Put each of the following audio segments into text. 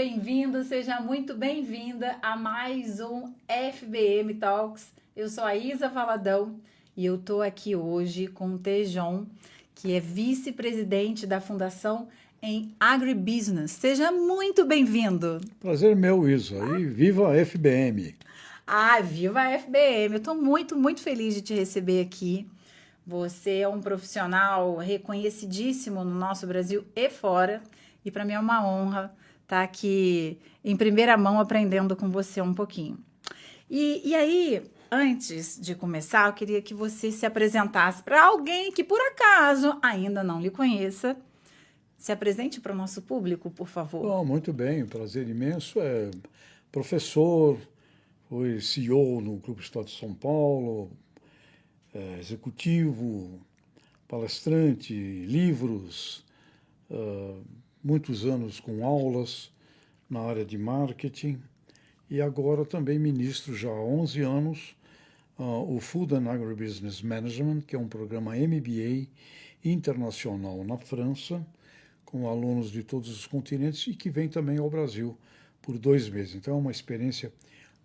bem-vindo, seja muito bem-vinda a mais um FBM Talks. Eu sou a Isa Valadão e eu tô aqui hoje com o Tejon, que é vice-presidente da Fundação em Agribusiness. Seja muito bem-vindo. Prazer meu, Isa. E viva a FBM. Viva a FBM! Eu estou muito feliz de te receber aqui. Você é um profissional reconhecidíssimo no nosso Brasil e fora. E para mim é uma honra estar aqui em primeira mão aprendendo com você um pouquinho. E aí, antes de começar, eu queria que você se apresentasse para alguém que por acaso ainda não lhe conheça. Se apresente para o nosso público, por favor. Oh, muito bem, um prazer imenso. É professor, foi CEO no Clube Estado de São Paulo, executivo, palestrante, livros, muitos anos com aulas na área de marketing e agora também ministro já há 11 anos o Food and Agribusiness Management, que é um programa MBA internacional na França, com alunos de todos os continentes e que vem também ao Brasil por 2 meses. Então é uma experiência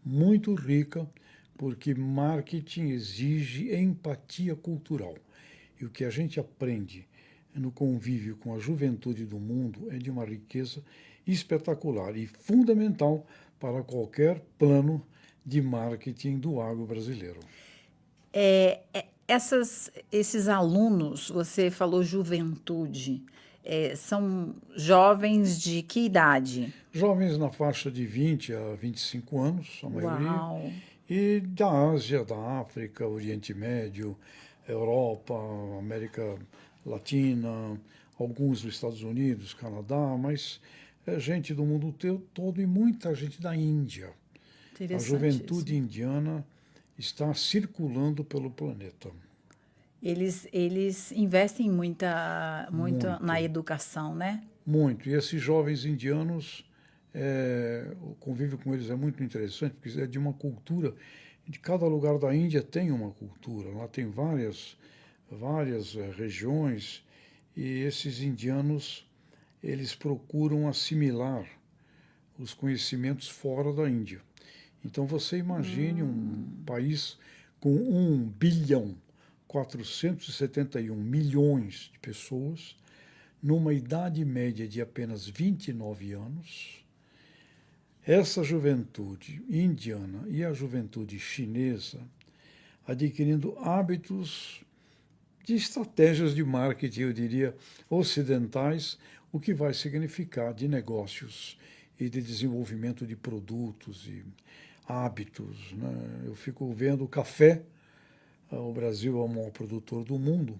muito rica, porque marketing exige empatia cultural. E o que a gente aprende no convívio com a juventude do mundo é de uma riqueza espetacular e fundamental para qualquer plano de marketing do agro brasileiro. Esses alunos, você falou juventude, são jovens de que idade? Jovens na faixa de 20 a 25 anos, a maioria, Uau! e da Ásia, da África, Oriente Médio, Europa, América Latina, alguns dos Estados Unidos, Canadá, mas gente do mundo todo e muita gente da Índia. A juventude Interessantíssimo. indiana está circulando pelo planeta. Eles investem muito na Muito, educação, né? muito. E esses jovens indianos, o convívio com eles é muito interessante, porque é de uma cultura. De cada lugar da Índia tem uma cultura. Lá tem várias regiões e esses indianos eles procuram assimilar os conhecimentos fora da Índia. Então você imagine um país com 1.471.000.000 de pessoas, numa idade média de apenas 29 anos. Essa juventude indiana e a juventude chinesa adquirindo hábitos de estratégias de marketing, eu diria, ocidentais, o que vai significar de negócios e de desenvolvimento de produtos e hábitos. Né? Eu fico vendo o café, o Brasil é o maior produtor do mundo,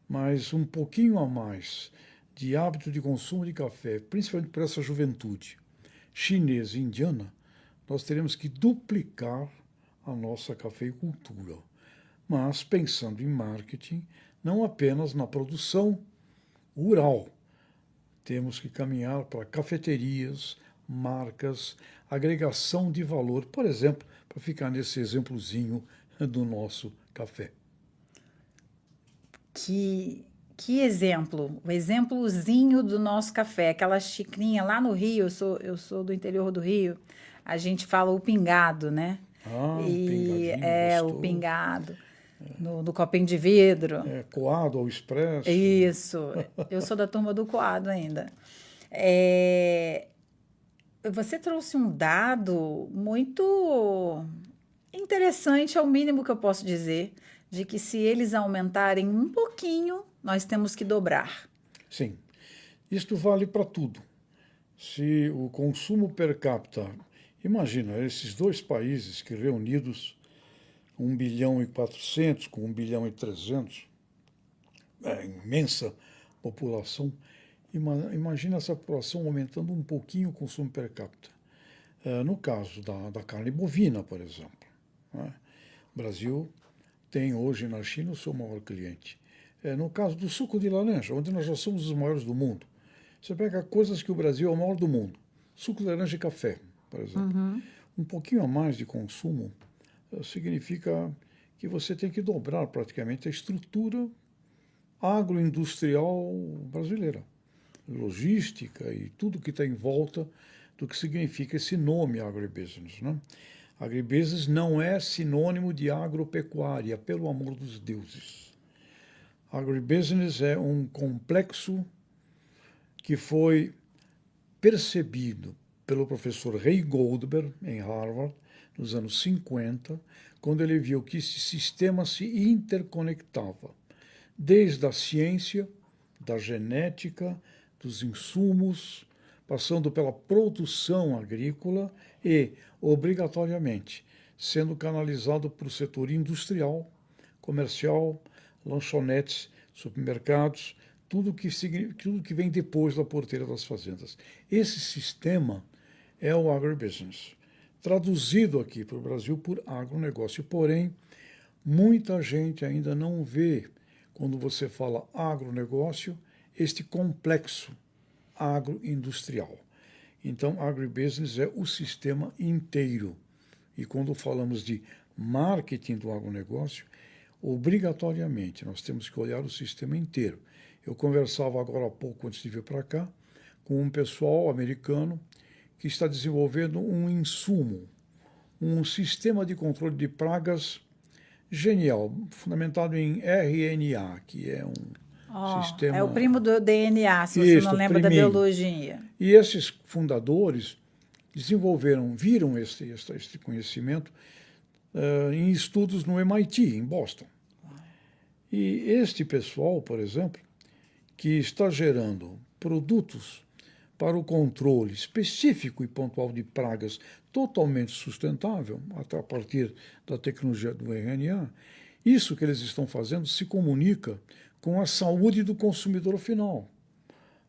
mas um pouquinho a mais de hábito de consumo de café, principalmente para essa juventude chinesa e indiana, nós teremos que duplicar a nossa cafeicultura. Mas pensando em marketing, não apenas na produção rural. Temos que caminhar para cafeterias, marcas, agregação de valor, por exemplo, para ficar nesse exemplozinho do nosso café. Que exemplo, o exemplozinho do nosso café, aquela xicrinha lá no Rio, eu sou do interior do Rio, a gente fala o pingado, né? Ah, um E pingadinho é o gostoso. pingado no copinho de vidro. Coado ao expresso. Isso, eu sou da turma do coado ainda. É, Você trouxe um dado muito interessante, é o mínimo que eu posso dizer, de que se eles aumentarem um pouquinho, nós temos que dobrar. Sim, isto vale para tudo. Se o consumo per capita, imagina esses dois países que reunidos 1.400.000.000 com 1.300.000.000, imensa população, imagina essa população aumentando um pouquinho o consumo per capita. No caso da carne bovina, por exemplo, né? O Brasil tem hoje na China o seu maior cliente. No caso do suco de laranja, onde nós já somos os maiores do mundo, você pega coisas que o Brasil é o maior do mundo, suco de laranja e café, por exemplo. Um pouquinho a mais de consumo significa que você tem que dobrar praticamente a estrutura agroindustrial brasileira, logística e tudo que está em volta do que significa esse nome agribusiness, né? Agribusiness não é sinônimo de agropecuária, pelo amor dos deuses. Agribusiness é um complexo que foi percebido pelo professor Ray Goldberg, em Harvard, nos anos 50, quando ele viu que esse sistema se interconectava, desde a ciência, da genética, dos insumos, passando pela produção agrícola e, obrigatoriamente, sendo canalizado para o setor industrial, comercial, lanchonetes, supermercados, tudo que vem depois da porteira das fazendas. Esse sistema é o agribusiness, traduzido aqui para o Brasil por agronegócio. Porém, muita gente ainda não vê, quando você fala agronegócio, este complexo agroindustrial. Então, agribusiness é o sistema inteiro. E quando falamos de marketing do agronegócio, obrigatoriamente nós temos que olhar o sistema inteiro. Eu conversava agora há pouco, antes de vir para cá, com um pessoal americano que está desenvolvendo um insumo, um sistema de controle de pragas genial, fundamentado em RNA, que é um sistema... É o primo do DNA, se você não lembra da biologia. E esses fundadores viram este conhecimento em estudos no MIT, em Boston. E este pessoal, por exemplo, que está gerando produtos para o controle específico e pontual de pragas totalmente sustentável, até a partir da tecnologia do RNA, isso que eles estão fazendo se comunica com a saúde do consumidor final.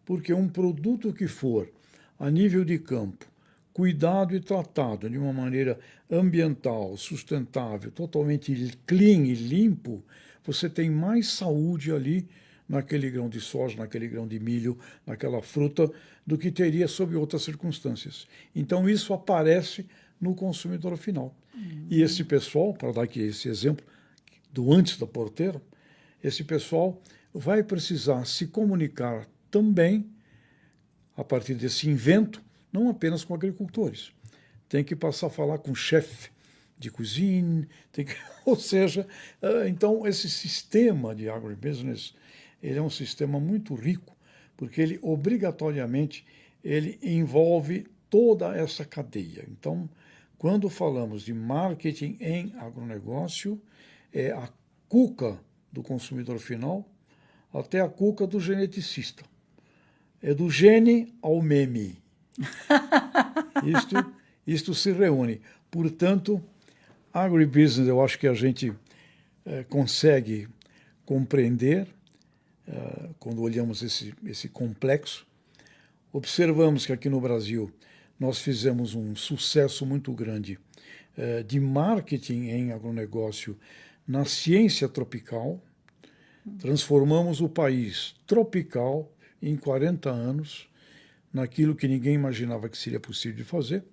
Porque um produto que for, a nível de campo, cuidado e tratado de uma maneira ambiental, sustentável, totalmente clean e limpo, você tem mais saúde ali naquele grão de soja, naquele grão de milho, naquela fruta, do que teria sob outras circunstâncias. Então, isso aparece no consumidor final. E esse pessoal, para dar aqui esse exemplo do antes da porteira, esse pessoal vai precisar se comunicar também, a partir desse invento, não apenas com agricultores. Tem que passar a falar com o chefe de cozinha, ou seja, então esse sistema de agribusiness, ele é um sistema muito rico, porque ele obrigatoriamente ele envolve toda essa cadeia. Então, quando falamos de marketing em agronegócio, é a cuca do consumidor final até a cuca do geneticista. É do gene ao meme. Isto se reúne. Portanto, agribusiness, eu acho que a gente consegue compreender quando olhamos esse complexo. Observamos que aqui no Brasil nós fizemos um sucesso muito grande de marketing em agronegócio na ciência tropical. Transformamos o país tropical em 40 anos naquilo que ninguém imaginava que seria possível de fazer.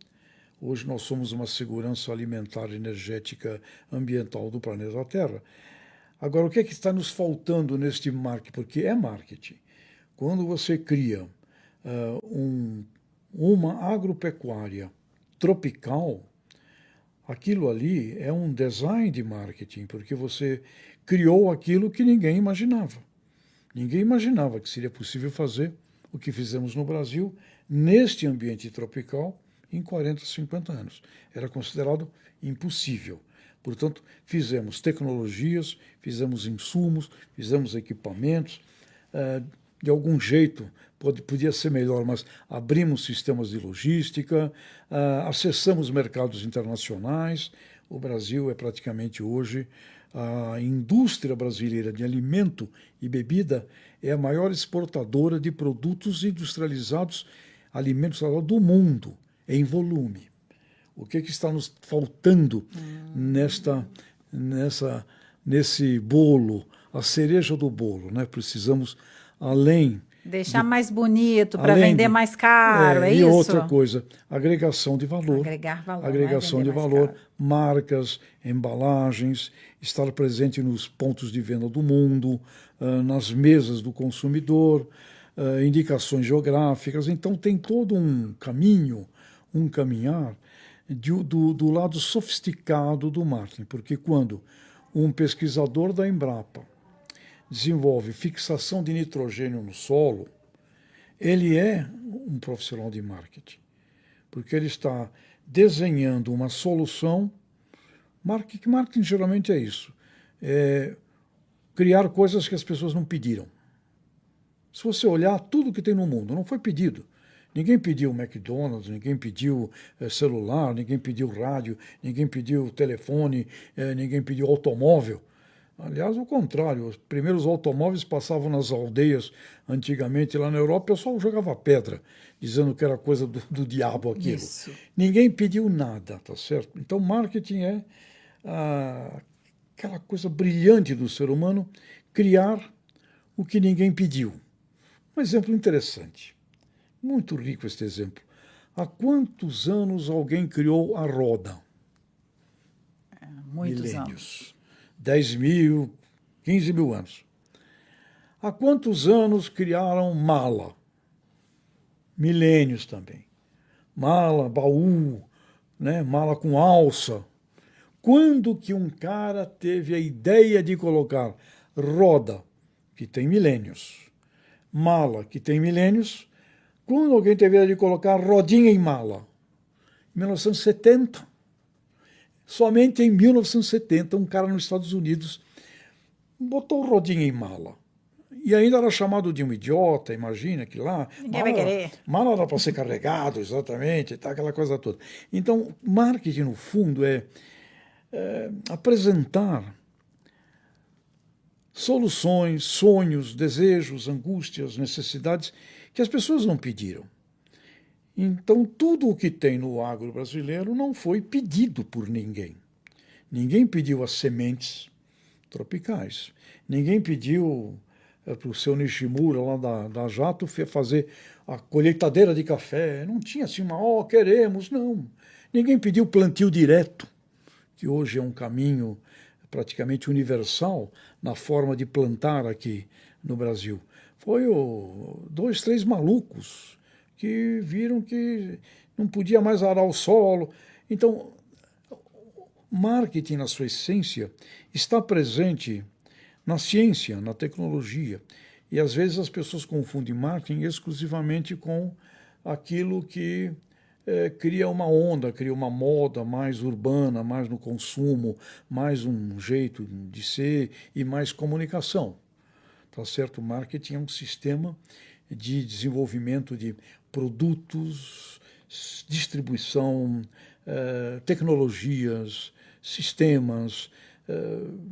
Hoje nós somos uma segurança alimentar, energética, ambiental do planeta Terra. Agora, o que é que está nos faltando neste marketing? Porque é marketing. Quando você cria uma agropecuária tropical, aquilo ali é um design de marketing, porque você criou aquilo que ninguém imaginava. Ninguém imaginava que seria possível fazer o que fizemos no Brasil, neste ambiente tropical, em 40, 50 anos. Era considerado impossível. Portanto, fizemos tecnologias, fizemos insumos, fizemos equipamentos. De algum jeito, podia ser melhor, mas abrimos sistemas de logística, acessamos mercados internacionais. O Brasil é praticamente hoje, a indústria brasileira de alimento e bebida é a maior exportadora de produtos industrializados, alimentos do mundo, em volume. O que está nos faltando nesse bolo, a cereja do bolo, né? Precisamos, além... Deixar mais bonito, para vender mais caro, é isso? E outra coisa, agregação de valor. Agregar valor. Agregação de valor, marcas, embalagens, estar presente nos pontos de venda do mundo, nas mesas do consumidor, indicações geográficas. Então, tem todo um caminho um caminhar do lado sofisticado do marketing, porque quando um pesquisador da Embrapa desenvolve fixação de nitrogênio no solo, ele é um profissional de marketing, porque ele está desenhando uma solução. Marketing geralmente é isso, criar coisas que as pessoas não pediram. Se você olhar tudo que tem no mundo, não foi pedido. Ninguém pediu McDonald's, ninguém pediu celular, ninguém pediu rádio, ninguém pediu telefone, ninguém pediu automóvel. Aliás, ao contrário, os primeiros automóveis passavam nas aldeias antigamente lá na Europa, o pessoal jogava pedra, dizendo que era coisa do diabo aquilo. Isso. Ninguém pediu nada, tá certo? Então, marketing é aquela coisa brilhante do ser humano, criar o que ninguém pediu. Um exemplo interessante, muito rico este exemplo. Há quantos anos alguém criou a roda? Muitos Milênios. anos. 10.000, 15.000 anos. Há quantos anos criaram mala? Milênios também. Mala, baú, né? Mala com alça. Quando que um cara teve a ideia de colocar roda, que tem milênios, mala, que tem milênios, quando alguém teve a ideia de colocar rodinha em mala? Em 1970. Somente em 1970, um cara nos Estados Unidos botou rodinha em mala. E ainda era chamado de um idiota, imagina que lá... Ninguém vai querer. Mala era para ser carregado, exatamente, tá, aquela coisa toda. Então, marketing, no fundo, é apresentar soluções, sonhos, desejos, angústias, necessidades que as pessoas não pediram. Então, tudo o que tem no agro brasileiro não foi pedido por ninguém. Ninguém pediu as sementes tropicais. Ninguém pediu para o seu Nishimura, lá da Jato, fazer a colheitadeira de café. Não tinha assim queremos, não. Ninguém pediu plantio direto, que hoje é um caminho praticamente universal na forma de plantar aqui no Brasil. Foi 2, 3 malucos que viram que não podia mais arar o solo. Então, marketing, na sua essência, está presente na ciência, na tecnologia. E, às vezes, as pessoas confundem marketing exclusivamente com aquilo que cria uma onda, cria uma moda mais urbana, mais no consumo, mais um jeito de ser e mais comunicação. Tá certo? O marketing é um sistema de desenvolvimento de produtos, distribuição, tecnologias, sistemas,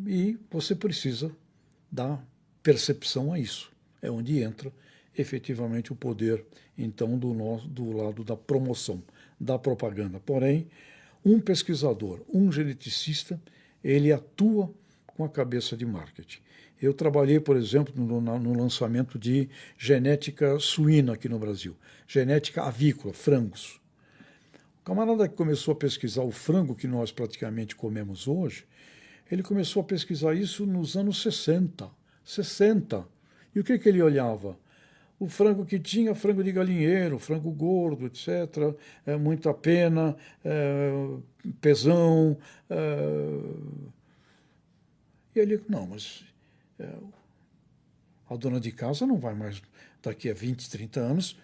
e você precisa dar percepção a isso. É onde entra efetivamente o poder, então, do lado da promoção, da propaganda. Porém, um pesquisador, um geneticista, ele atua com a cabeça de marketing. Eu trabalhei, por exemplo, no lançamento de genética suína aqui no Brasil, genética avícola, frangos. O camarada que começou a pesquisar o frango que nós praticamente comemos hoje, ele começou a pesquisar isso nos anos 60. E o que ele olhava? O frango que tinha, frango de galinheiro, frango gordo, etc., muita pena, pesão. E ele, não, mas a dona de casa não vai mais, daqui a 20, 30 anos,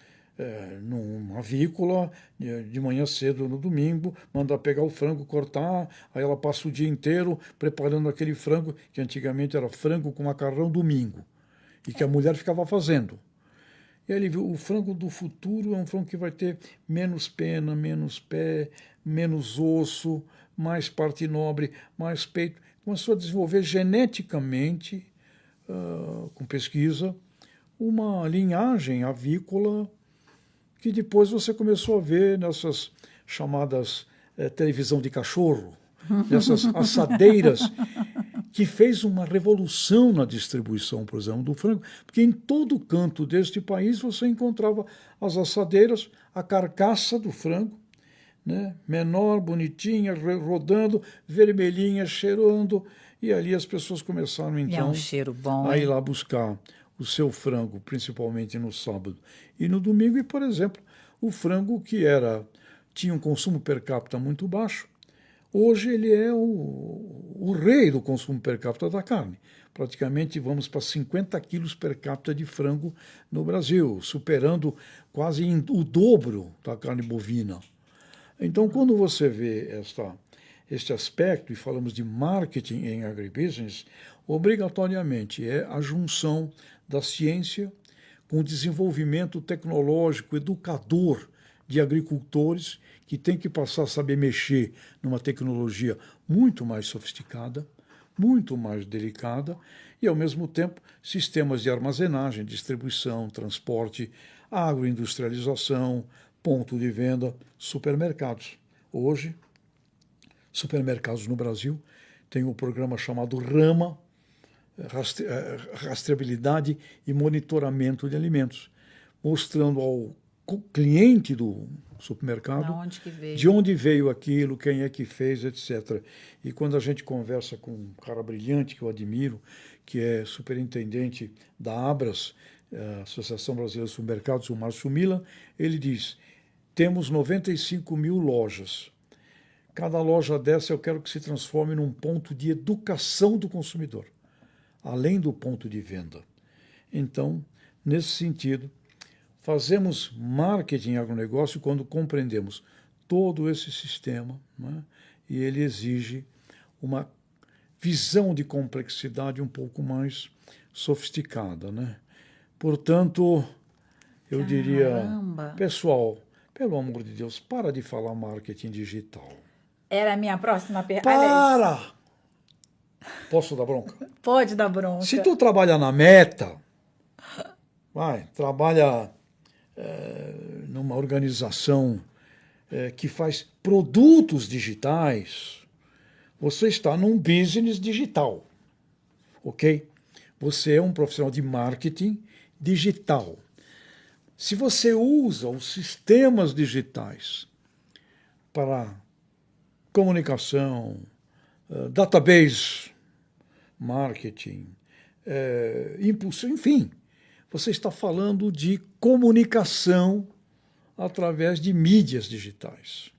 numa avícola, de manhã cedo no domingo, mandar pegar o frango, cortar, aí ela passa o dia inteiro preparando aquele frango, que antigamente era frango com macarrão domingo, e que a mulher ficava fazendo. E aí ele viu, o frango do futuro é um frango que vai ter menos pena, menos pé, menos osso, mais parte nobre, mais peito. Começou a desenvolver geneticamente, com pesquisa, uma linhagem avícola que depois você começou a ver nessas chamadas televisão de cachorro, nessas assadeiras, que fez uma revolução na distribuição, por exemplo, do frango, porque em todo canto deste país você encontrava as assadeiras, a carcaça do frango, né, menor, bonitinha, rodando, vermelhinha, cheirando, e ali as pessoas começaram, então, é um cheiro bom, a ir lá buscar o seu frango, principalmente no sábado e no domingo, e, por exemplo, o frango que era tinha um consumo per capita muito baixo. Hoje ele é o rei do consumo per capita da carne. Praticamente vamos para 50 quilos per capita de frango no Brasil, superando quase o dobro da carne bovina. Então, quando você vê este aspecto, e falamos de marketing em agribusiness, obrigatoriamente é a junção da ciência com o desenvolvimento tecnológico, educador de agricultores que tem que passar a saber mexer numa tecnologia muito mais sofisticada, muito mais delicada e, ao mesmo tempo, sistemas de armazenagem, distribuição, transporte, agroindustrialização, ponto de venda, supermercados. Hoje, supermercados no Brasil têm um programa chamado RAMA, Rastreabilidade e Monitoramento de Alimentos, mostrando ao cliente do supermercado de onde veio aquilo, quem é que fez, etc. E quando a gente conversa com um cara brilhante que eu admiro, que é superintendente da Abras, Associação Brasileira de Supermercados, o Márcio Milan, ele diz: temos 95 mil lojas. Cada loja dessa eu quero que se transforme num ponto de educação do consumidor, além do ponto de venda. Então, nesse sentido, fazemos marketing agronegócio quando compreendemos todo esse sistema, né? E ele exige uma visão de complexidade um pouco mais sofisticada, né? Portanto, eu diria, pessoal, pelo amor de Deus, para de falar marketing digital. Era a minha próxima pergunta. Para! Posso dar bronca? Pode dar bronca. Se tu trabalha na Meta, trabalha numa organização que faz produtos digitais, você está num business digital, ok? Você é um profissional de marketing digital. Se você usa os sistemas digitais para comunicação, database, marketing, impulso, enfim, você está falando de comunicação através de mídias digitais.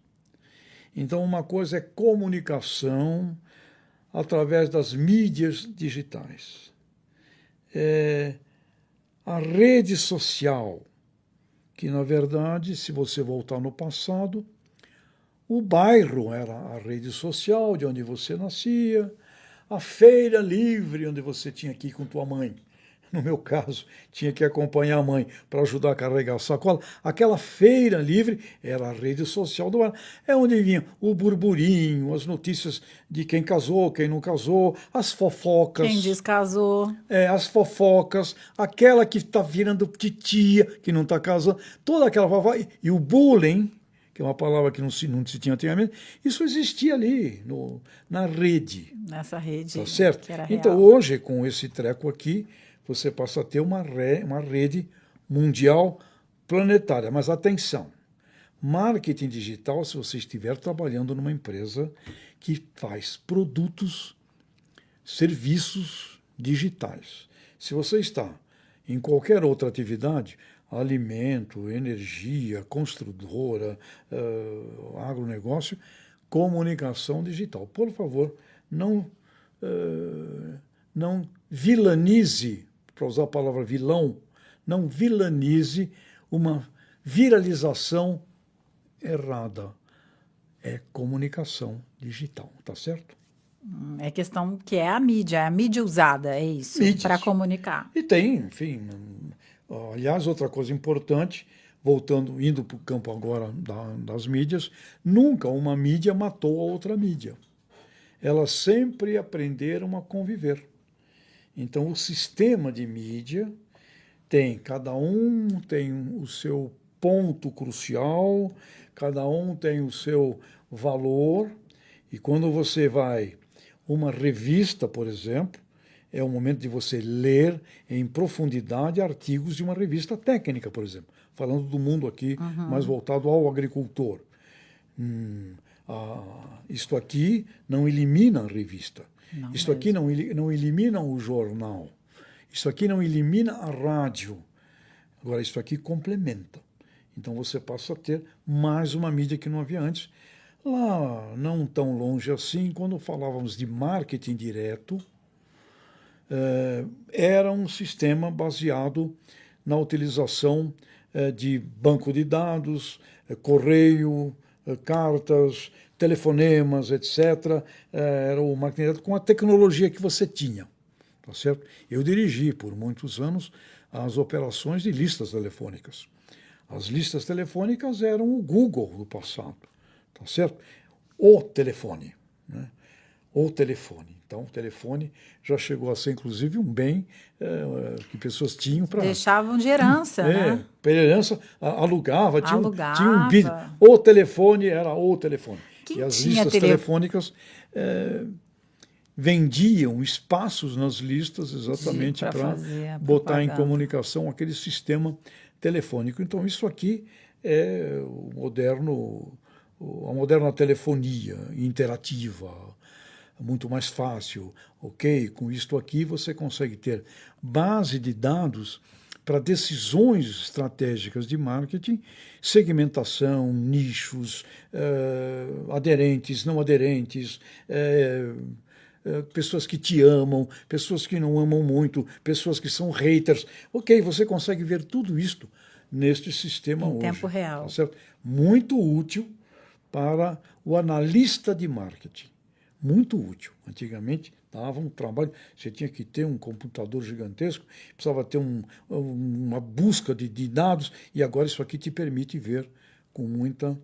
Então, uma coisa é comunicação através das mídias digitais. A rede social, que, na verdade, se você voltar no passado, o bairro era a rede social de onde você nascia, a feira livre onde você tinha que ir com tua mãe. No meu caso, tinha que acompanhar a mãe para ajudar a carregar a sacola. Aquela feira livre era a rede social do bairro. É onde vinha o burburinho, as notícias de quem casou, quem não casou, as fofocas. Quem descasou. As fofocas, aquela que está virando titia, que não está casando, toda aquela fofoca. E o bullying, que é uma palavra que não se tinha antigamente, isso existia ali, na rede. Nessa rede. Tá certo? Que era então, real. hoje, com esse treco aqui, você passa a ter uma rede mundial planetária. Mas atenção, marketing digital, se você estiver trabalhando numa empresa que faz produtos, serviços digitais. Se você está em qualquer outra atividade, alimento, energia, construtora, agronegócio, comunicação digital. Por favor, não vilanize, para usar a palavra vilão, não vilanize uma viralização errada. É comunicação digital, tá certo? É questão que é a mídia usada, é isso, para comunicar. E tem, enfim, aliás, outra coisa importante, indo para o campo agora das mídias, nunca uma mídia matou a outra mídia. Elas sempre aprenderam a conviver. Então, o sistema de mídia cada um tem o seu ponto crucial, cada um tem o seu valor, e quando você vai uma revista, por exemplo, é o momento de você ler em profundidade artigos de uma revista técnica, por exemplo, falando do mundo aqui, mais voltado ao agricultor. Isto aqui não elimina a revista. Isto aqui não elimina o jornal. Isso aqui não elimina a rádio. Agora, isso aqui complementa. Então você passa a ter mais uma mídia que não havia antes. Lá, não tão longe assim, quando falávamos de marketing direto, era um sistema baseado na utilização de banco de dados, correio, cartas, telefonemas, etc. Era o marketing direto com a tecnologia que você tinha. Tá certo? Eu dirigi por muitos anos as operações de listas telefônicas. As listas telefônicas eram o Google do passado. Tá certo? O telefone, né? O telefone. Então, o telefone já chegou a ser, inclusive, um bem que pessoas tinham para... Deixavam de herança, né? Para herança, alugava, tinha um bid. Alugava. O telefone era o telefone. Quem E as tinha listas telefônicas vendiam espaços nas listas exatamente Pra para fazer a botar em propaganda. comunicação aquele sistema telefônico. Então, isso aqui é a moderna telefonia interativa, muito mais fácil, ok? Com isto aqui você consegue ter base de dados para decisões estratégicas de marketing, segmentação, nichos, aderentes, não aderentes, pessoas que te amam, pessoas que não amam muito, pessoas que são haters. Ok, você consegue ver tudo isto neste sistema hoje. Em tempo real. Tá certo? Muito útil para o analista de marketing. Muito útil. Antigamente dava um trabalho, você tinha que ter um computador gigantesco, precisava ter uma busca de dados, e agora isso aqui te permite ver com muita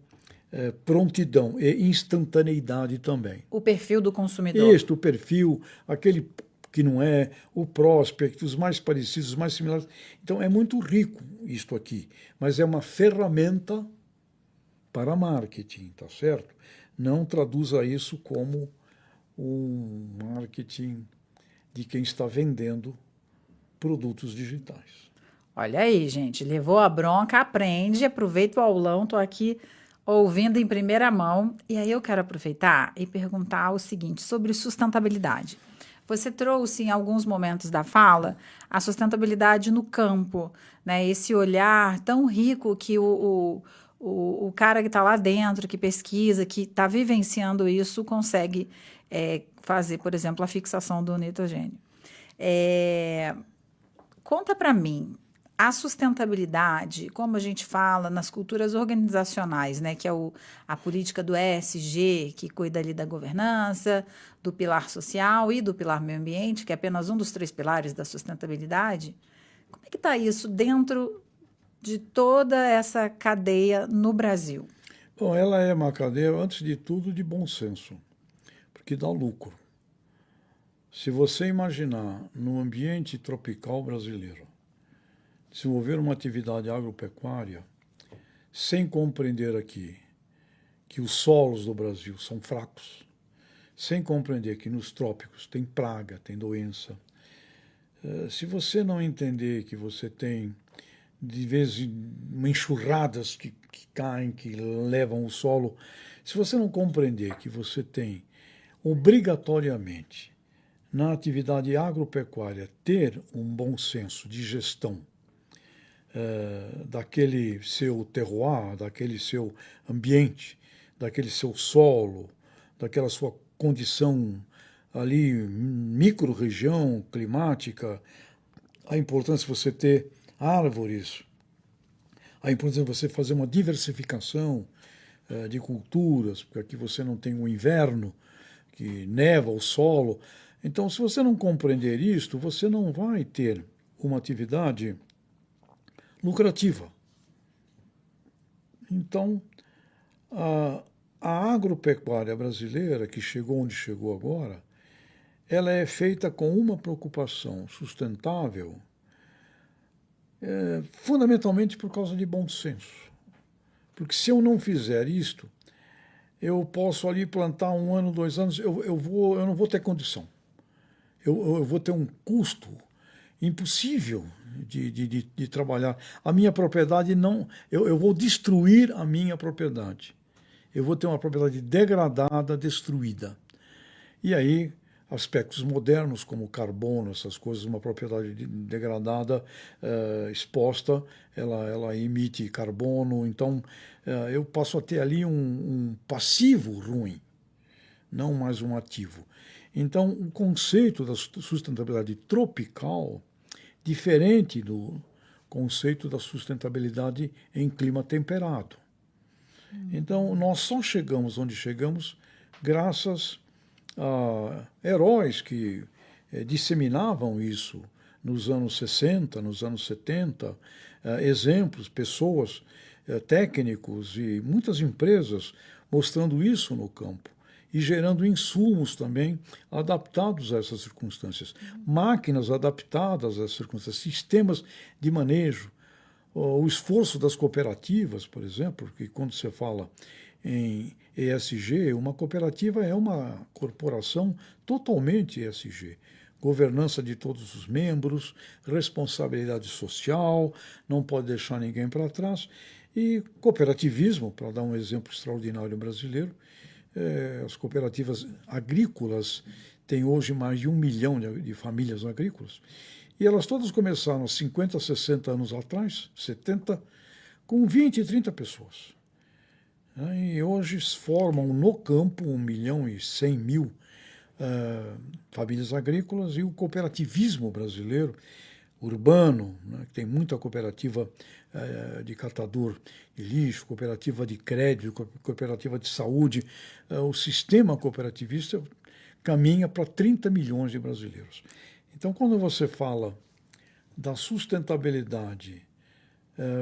prontidão e instantaneidade também. O perfil do consumidor. O perfil, aquele que não é, o prospect, os mais parecidos, os mais similares. Então é muito rico isto aqui, mas é uma ferramenta para marketing, tá certo? Não traduza isso como um marketing de quem está vendendo produtos digitais. Olha aí, gente, levou a bronca, aprende, aproveita o aulão, tô aqui ouvindo em primeira mão. E aí eu quero aproveitar e perguntar o seguinte, sobre sustentabilidade. Você trouxe em alguns momentos da fala a sustentabilidade no campo, né? Esse olhar tão rico que o cara que está lá dentro, que pesquisa, que está vivenciando isso, consegue fazer, por exemplo, a fixação do nitrogênio. Conta para mim, a sustentabilidade, como a gente fala nas culturas organizacionais, né, que é a política do ESG, que cuida ali da governança, do pilar social e do pilar meio ambiente, que é apenas um dos 3 pilares da sustentabilidade. Como é que está isso dentro de toda essa cadeia no Brasil? Bom, ela é uma cadeia, antes de tudo, de bom senso, porque dá lucro. Se você imaginar no ambiente tropical brasileiro, desenvolver uma atividade agropecuária sem compreender aqui que os solos do Brasil são fracos, sem compreender que nos trópicos tem praga, tem doença, se você não entender que você tem de vez em enxurradas que caem, que levam o solo, se você não compreender que você tem obrigatoriamente na atividade agropecuária ter um bom senso de gestão daquele seu terroir, daquele seu ambiente, daquele seu solo, daquela sua condição ali, micro-região climática, a importância de você ter árvores, a importância de você fazer uma diversificação de culturas, porque aqui você não tem um inverno que neva o solo. Então, se você não compreender isto, você não vai ter uma atividade lucrativa. Então, a agropecuária brasileira, que chegou onde chegou agora, ela é feita com uma preocupação sustentável, fundamentalmente por causa de bom senso. Porque se eu não fizer isto, eu posso ali plantar 1 ano, 2 anos, eu não vou ter condição. Eu vou ter um custo impossível de trabalhar. A minha propriedade não... Eu vou destruir a minha propriedade. Eu vou ter uma propriedade degradada, destruída. E aí aspectos modernos, como carbono, essas coisas, uma propriedade degradada exposta, ela emite carbono, então eu passo a ter ali um passivo ruim, não mais um ativo. Então, o conceito da sustentabilidade tropical, diferente do conceito da sustentabilidade em clima temperado. Então, nós só chegamos onde chegamos graças a heróis que disseminavam isso nos anos 60, nos anos 70, exemplos, pessoas, técnicos e muitas empresas mostrando isso no campo e gerando insumos também adaptados a essas circunstâncias, máquinas adaptadas a essas circunstâncias, sistemas de manejo, o esforço das cooperativas, por exemplo, porque quando você fala em ESG, uma cooperativa é uma corporação totalmente ESG. Governança de todos os membros, responsabilidade social, não pode deixar ninguém para trás. E cooperativismo, para dar um exemplo extraordinário brasileiro, as cooperativas agrícolas têm hoje mais de 1 milhão de famílias agrícolas. E elas todas começaram há 50, 60 anos atrás, 70, com 20, 30 pessoas. E hoje formam no campo 1.100.000 famílias agrícolas, e o cooperativismo brasileiro, urbano, né, que tem muita cooperativa de catador de lixo, cooperativa de crédito, cooperativa de saúde, o sistema cooperativista caminha para 30 milhões de brasileiros. Então, quando você fala da sustentabilidade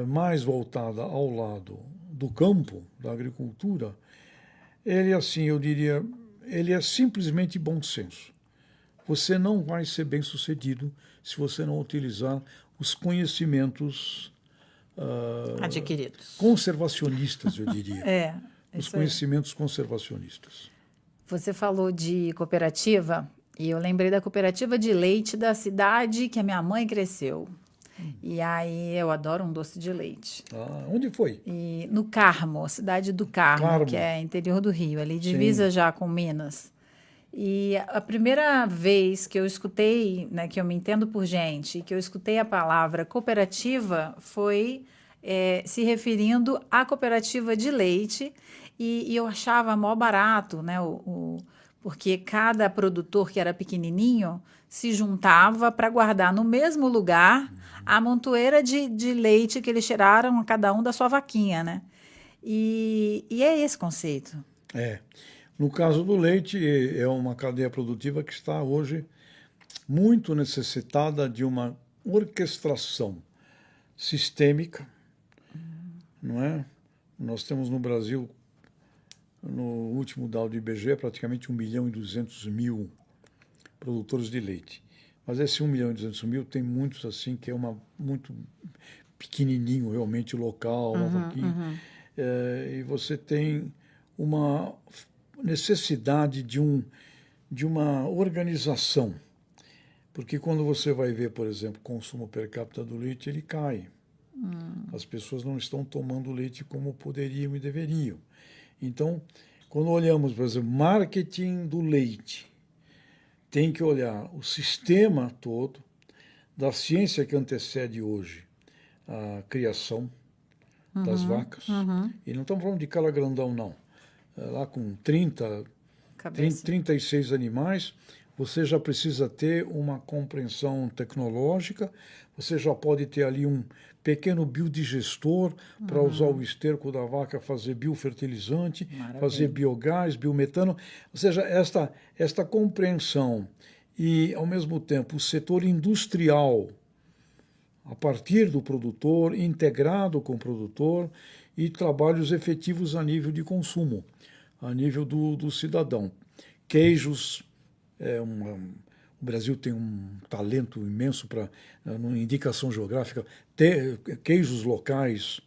mais voltada ao lado do campo, da agricultura, ele, assim, eu diria, ele é simplesmente bom senso. Você não vai ser bem-sucedido se você não utilizar os conhecimentos adquiridos, conservacionistas, eu diria. Os conhecimentos conservacionistas. Você falou de cooperativa, e eu lembrei da cooperativa de leite da cidade que a minha mãe cresceu. E aí eu adoro um doce de leite. Onde foi? E no Carmo, cidade do Carmo, que é interior do Rio, ali divisa Sim. já com Minas. E a primeira vez que eu escutei, né, que eu me entendo por gente, que eu escutei a palavra cooperativa foi se referindo à cooperativa de leite, e eu achava mó barato, né, porque cada produtor que era pequenininho se juntava para guardar no mesmo lugar a montoeira de leite que eles tiraram cada um da sua vaquinha, né? E é esse conceito. No caso do leite, é uma cadeia produtiva que está hoje muito necessitada de uma orquestração sistêmica, não é? Nós temos no Brasil, no último dado do IBGE, praticamente 1.200.000 produtores de leite. Mas esse 1.200.000 tem muitos assim que é muito pequenininho, realmente local, e você tem uma necessidade de uma organização, porque quando você vai ver, por exemplo, o consumo per capita do leite, ele cai. As pessoas não estão tomando leite como poderiam e deveriam. Então, quando olhamos, por exemplo, marketing do leite, tem que olhar o sistema todo da ciência que antecede hoje a criação das vacas. E não estamos falando de cala grandão, não. Lá com 36 animais, você já precisa ter uma compreensão tecnológica, você já pode ter ali um pequeno biodigestor para usar o esterco da vaca, fazer biofertilizante, fazer biogás, biometano. Ou seja, esta compreensão e, ao mesmo tempo, o setor industrial, a partir do produtor, integrado com o produtor, e trabalhos efetivos a nível de consumo, a nível do cidadão. Queijos, o Brasil tem um talento imenso para indicação geográfica, ter queijos locais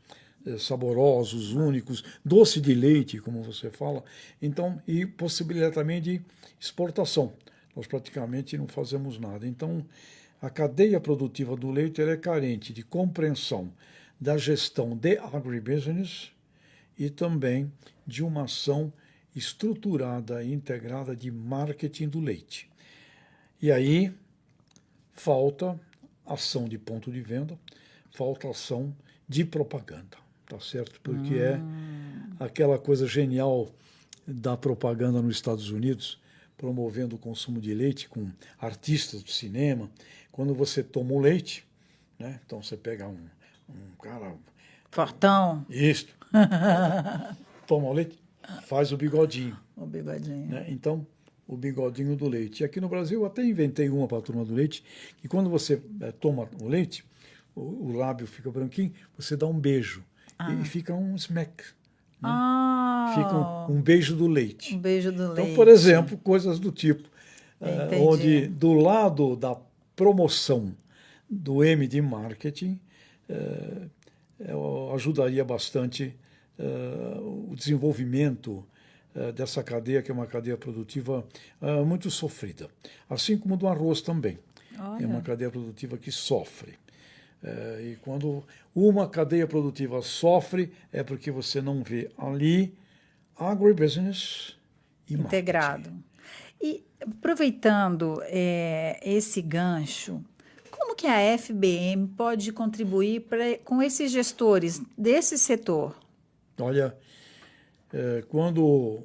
saborosos, únicos, doce de leite, como você fala, então, e possibilidade também de exportação. Nós praticamente não fazemos nada. Então, a cadeia produtiva do leite ela é carente de compreensão da gestão de agribusiness e também de uma ação estruturada e integrada de marketing do leite. E aí falta ação de ponto de venda, falta ação de propaganda, tá certo? Porque é aquela coisa genial da propaganda nos Estados Unidos, promovendo o consumo de leite com artistas do cinema. Quando você toma o leite, né? Então você pega um cara... Fortão. Isto. Toma o leite, faz o bigodinho. O bigodinho. Né? Então, o bigodinho do leite. E aqui no Brasil eu até inventei uma para a turma do leite, que quando você toma o leite, o lábio fica branquinho, você dá um beijo e fica um smack. Né? Fica um beijo do leite. Um beijo do leite. Então, por exemplo, coisas do tipo, Entendi. onde do lado da promoção do M de marketing, ajudaria bastante o desenvolvimento dessa cadeia, que é uma cadeia produtiva muito sofrida. Assim como do arroz também. Olha. É uma cadeia produtiva que sofre. E quando uma cadeia produtiva sofre, é porque você não vê ali agribusiness e integrado. marketing. E aproveitando esse gancho, como que a FBM pode contribuir com esses gestores desse setor? Olha, quando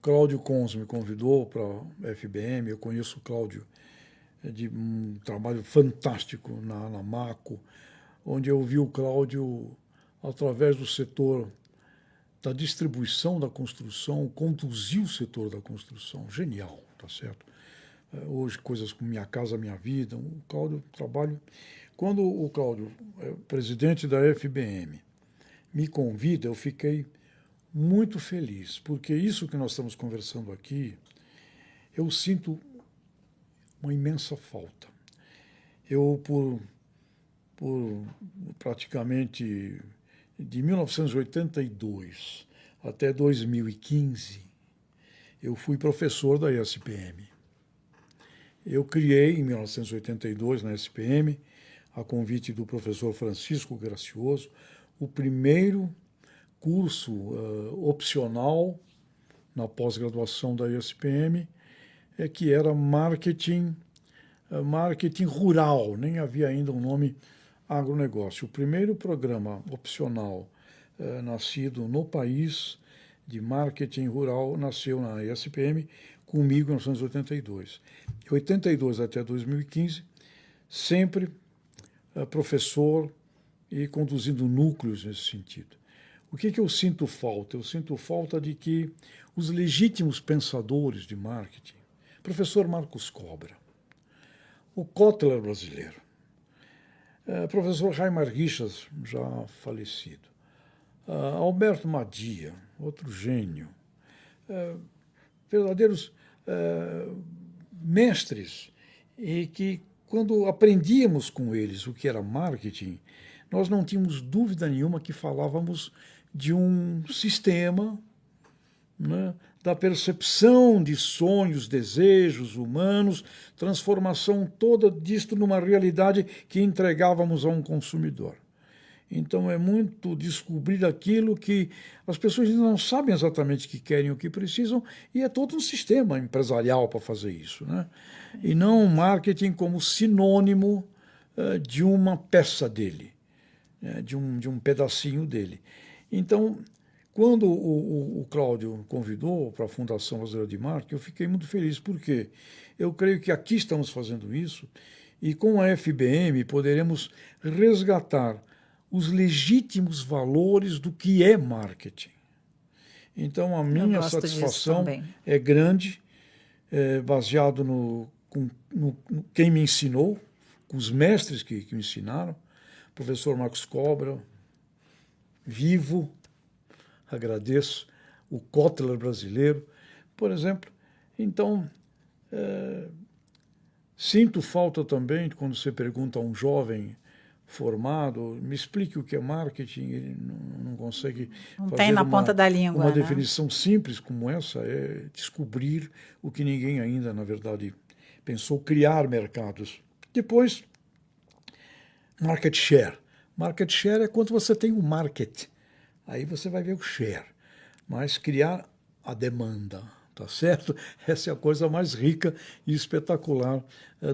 Cláudio Cons me convidou para a FBM, eu conheço o Cláudio de um trabalho fantástico na Maco, onde eu vi o Cláudio, através do setor da distribuição da construção, conduzir o setor da construção. Genial, tá certo? Hoje, coisas como Minha Casa Minha Vida, o Cláudio trabalha. Quando o Cláudio, presidente da FBM, me convida, eu fiquei muito feliz, porque isso que nós estamos conversando aqui, eu sinto uma imensa falta. Eu, por praticamente de 1982 até 2015, eu fui professor da ESPM. Eu criei, em 1982, na ESPM, a convite do professor Francisco Gracioso, o primeiro curso opcional na pós-graduação da ESPM, que era marketing rural, nem havia ainda um nome agronegócio. O primeiro programa opcional nascido no país de marketing rural nasceu na ESPM, comigo em 1982. De 82 até 2015, sempre professor e conduzindo núcleos nesse sentido. O que eu sinto falta? Eu sinto falta de que os legítimos pensadores de marketing, professor Marcos Cobra, o Kotler brasileiro, professor Raimar Richas, já falecido, Alberto Madia, outro gênio, verdadeiros mestres, e que quando aprendíamos com eles o que era marketing, nós não tínhamos dúvida nenhuma que falávamos de um sistema, né, da percepção de sonhos, desejos humanos, transformação toda disto numa realidade que entregávamos a um consumidor. Então é muito descobrir aquilo que as pessoas não sabem exatamente o que querem, o que precisam, e é todo um sistema empresarial para fazer isso, né? E não o marketing como sinônimo de uma peça dele, de um pedacinho dele. Então, quando o Cláudio convidou para a Fundação Brasileira de Marketing, eu fiquei muito feliz, porque eu creio que aqui estamos fazendo isso, e com a FBM poderemos resgatar os legítimos valores do que é marketing. Então, a minha satisfação é grande, baseado no quem me ensinou, com os mestres que me ensinaram, professor Marcos Cobra, vivo, agradeço, o Kotler brasileiro, por exemplo. Então, sinto falta também, quando você pergunta a um jovem formado, me explique o que é marketing, ele não consegue fazer tem na ponta da língua, uma definição simples como essa, é descobrir o que ninguém ainda, na verdade, pensou, criar mercados. Depois, market share. Market share é quanto você tem o market, aí você vai ver o share. Mas criar a demanda, tá certo? Essa é a coisa mais rica e espetacular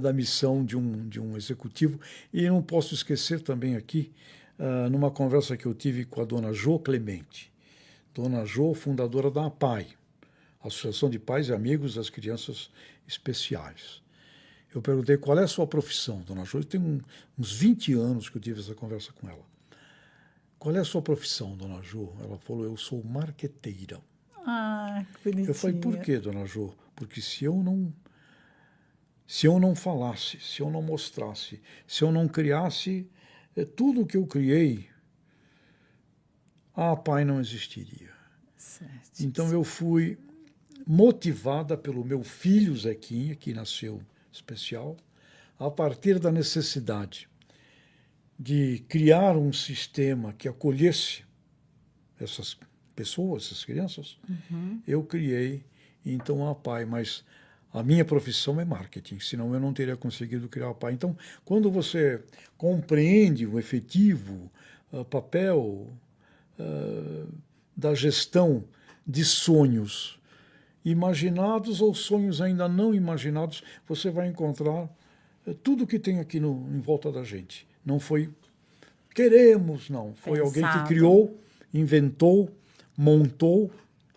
da missão de um executivo. E não posso esquecer também aqui, numa conversa que eu tive com a dona Jo Clemente. Dona Jo, fundadora da APAI, Associação de Pais e Amigos das Crianças Especiais. Eu perguntei qual é a sua profissão, dona Jo. Tem uns 20 anos que eu tive essa conversa com ela. Qual é a sua profissão, dona Jo? Ela falou, eu sou marqueteira. Ah, que bonitinha. Eu falei, por quê, dona Jo? Porque se eu não falasse, se eu não mostrasse, se eu não criasse tudo o que eu criei, a APAI não existiria. Certo. Então eu fui motivada pelo meu filho Zequinha, que nasceu especial, a partir da necessidade de criar um sistema que acolhesse essas pessoas, essas crianças, eu criei então a APAI, mas a minha profissão é marketing, senão eu não teria conseguido criar a APAI. Então, quando você compreende o efetivo papel da gestão de sonhos imaginados ou sonhos ainda não imaginados, você vai encontrar tudo que tem aqui em volta da gente. Não foi queremos, não. Foi alguém que criou, inventou, montou,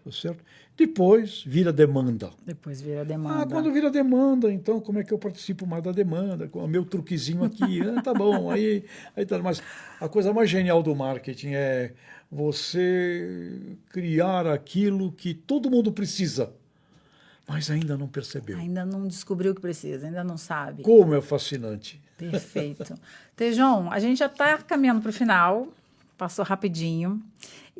tá certo? Depois vira demanda. Depois vira demanda. Quando vira demanda, então como é que eu participo mais da demanda? Com o meu truquezinho aqui, tá bom, aí tá. Mas a coisa mais genial do marketing é você criar aquilo que todo mundo precisa, mas ainda não percebeu. Ainda não descobriu o que precisa, ainda não sabe. Como é fascinante. Perfeito. Tejon, a gente já está caminhando para o final, passou rapidinho.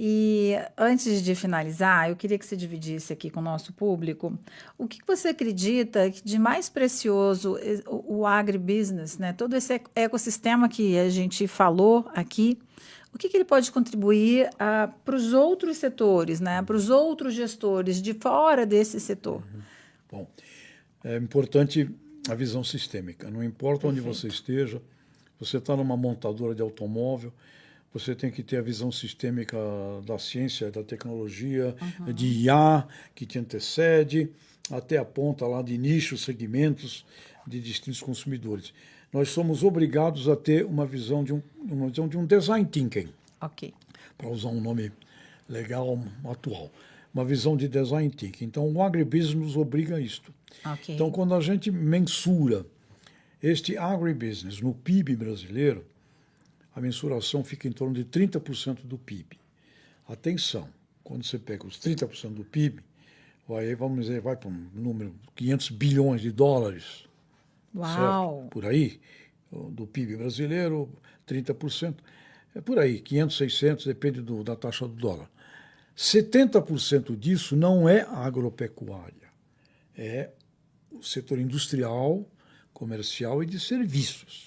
E antes de finalizar, eu queria que você dividisse aqui com o nosso público o que você acredita que de mais precioso o agribusiness, né? Todo esse ecossistema que a gente falou aqui, o que ele pode contribuir para os outros setores, né? Para os outros gestores de fora desse setor? Bom, é importante a visão sistêmica. Não importa onde você esteja, você está numa montadora de automóvel, você tem que ter a visão sistêmica da ciência, da tecnologia, de IA, que te antecede, até a ponta lá de nichos, segmentos de distintos consumidores. Nós somos obrigados a ter uma visão de um design thinking. Ok. Para usar um nome legal, atual. Uma visão de design thinking. Então, o agribusiness nos obriga a isto. Okay. Então, quando a gente mensura este agribusiness no PIB brasileiro, a mensuração fica em torno de 30% do PIB. Atenção, quando você pega os 30% do PIB, vamos dizer, vai para um número de 500 bilhões de dólares. Uau! Certo? Por aí, do PIB brasileiro, 30%. É por aí, 500, 600, depende da taxa do dólar. 70% disso não é agropecuária, é o setor industrial, comercial e de serviços.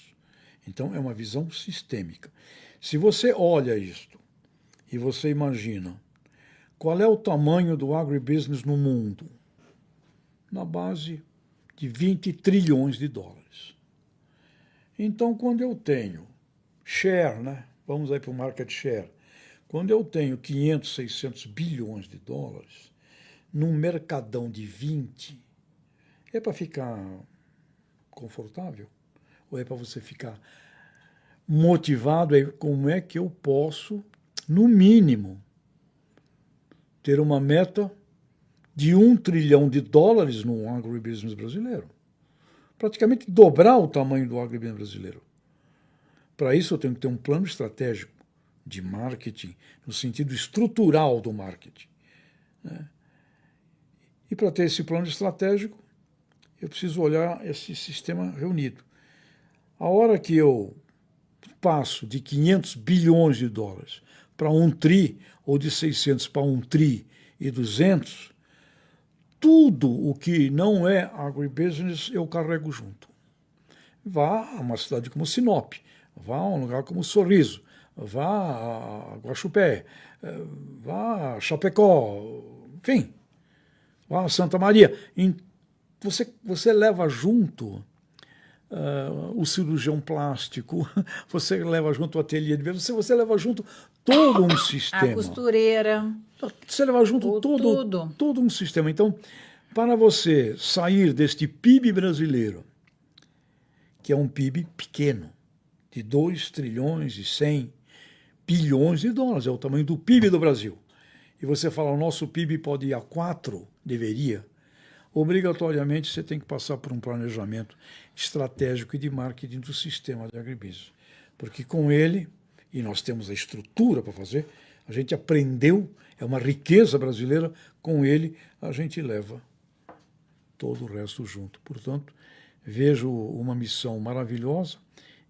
Então, é uma visão sistêmica. Se você olha isto e você imagina qual é o tamanho do agribusiness no mundo, na base de 20 trilhões de dólares. Então, quando eu tenho share, né? Vamos aí para o market share. Quando eu tenho 500, 600 bilhões de dólares, num mercadão de 20, é para ficar confortável? Ou é para você ficar motivado? Como é que eu posso, no mínimo, ter uma meta de 1 trilhão de dólares no agribusiness brasileiro? Praticamente dobrar o tamanho do agribusiness brasileiro. Para isso, eu tenho que ter um plano estratégico de marketing, no sentido estrutural do marketing, né? E para ter esse plano estratégico, eu preciso olhar esse sistema reunido. A hora que eu passo de 500 bilhões de dólares para 1 tri, ou de 600 para 1 tri e 200, tudo o que não é agribusiness eu carrego junto. Vá a uma cidade como Sinop, vá a um lugar como Sorriso, vá a Guaxupé, vá a Chapecó, enfim, vá a Santa Maria. Você leva junto o cirurgião plástico, você leva junto o ateliê de beleza, você leva junto todo um A sistema. costureira, Você levar junto tudo. todo um sistema. Então, para você sair deste PIB brasileiro, que é um PIB pequeno, de 2 trilhões e 100 bilhões de dólares, é o tamanho do PIB do Brasil, e você fala, o nosso PIB pode ir a 4, deveria, obrigatoriamente você tem que passar por um planejamento estratégico e de marketing do sistema de agribusiness. Porque com ele, e nós temos a estrutura para fazer, a gente aprendeu, é uma riqueza brasileira, com ele a gente leva todo o resto junto. Portanto, vejo uma missão maravilhosa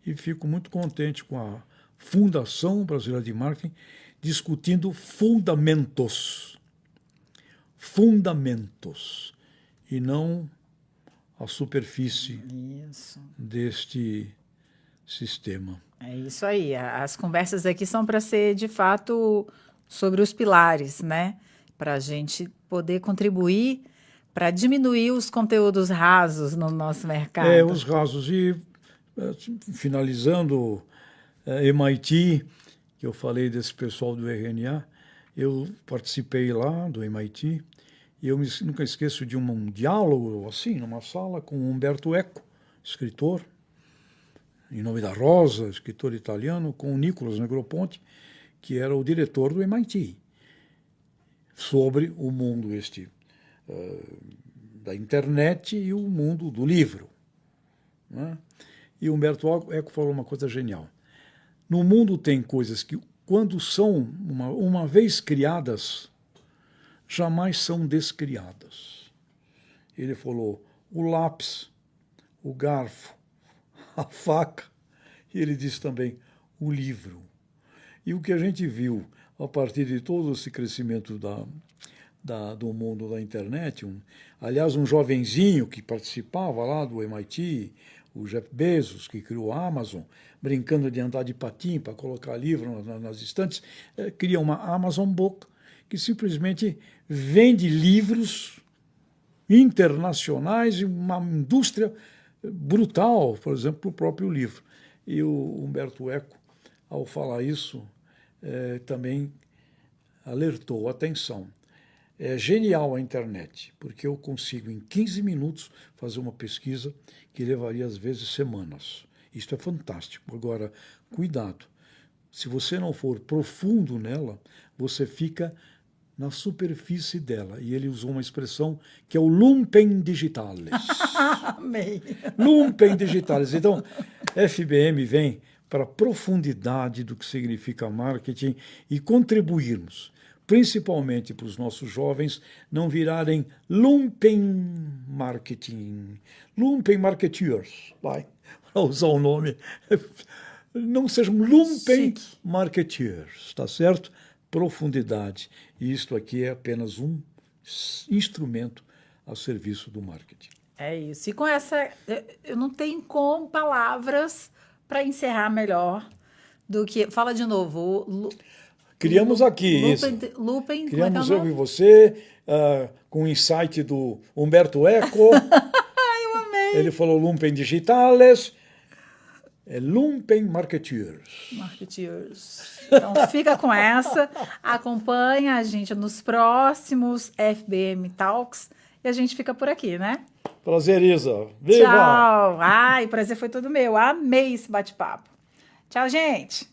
e fico muito contente com a Fundação Brasileira de Marketing discutindo fundamentos. Fundamentos. E não a superfície deste sistema. É isso aí. As conversas aqui são para ser, de fato, sobre os pilares, né? Para a gente poder contribuir para diminuir os conteúdos rasos no nosso mercado. Os rasos. E, finalizando, MIT, que eu falei desse pessoal do RNA, eu participei lá do MIT, e eu nunca esqueço de um diálogo, assim, numa sala, com Umberto Eco, escritor, Em Nome da Rosa, escritor italiano, com o Nicolas Negroponte, que era o diretor do MIT, sobre o mundo da internet e o mundo do livro. Né? E Umberto Eco falou uma coisa genial. No mundo tem coisas que, quando são uma vez criadas, jamais são descriadas. Ele falou o lápis, o garfo, a faca, e ele disse também o livro. E o que a gente viu a partir de todo esse crescimento do mundo da internet, aliás, um jovenzinho que participava lá do MIT, o Jeff Bezos, que criou a Amazon, brincando de andar de patim para colocar livro nas estantes, cria uma Amazon Book, que simplesmente vende livros internacionais e uma indústria brutal, por exemplo, para o próprio livro. E o Umberto Eco, ao falar isso, também alertou, atenção, é genial a internet, porque eu consigo em 15 minutos fazer uma pesquisa que levaria às vezes semanas. Isso é fantástico. Agora, cuidado, se você não for profundo nela, você fica na superfície dela. E ele usou uma expressão que é o lumpen digitalis. Amei. Lumpen digitalis. Então, FBM vem para a profundidade do que significa marketing e contribuirmos, principalmente para os nossos jovens, não virarem lumpen marketing, lumpen marketeers, vai, para usar o nome, não sejam lumpen marketeers, tá certo? Profundidade. E isto aqui é apenas um instrumento a serviço do marketing. É isso. E com essa, eu não tenho como palavras para encerrar melhor do que... Fala de novo. Criamos aqui Lupen, criamos eu e você, com o insight do Umberto Eco. Eu amei. Ele falou lumpen digitales, lumpen marketeers. Marketeers. Então fica com essa, acompanha a gente nos próximos FBM Talks e a gente fica por aqui, né? Prazer, Isa. Viva! Tchau! Ai, o prazer foi todo meu. Amei esse bate-papo. Tchau, gente!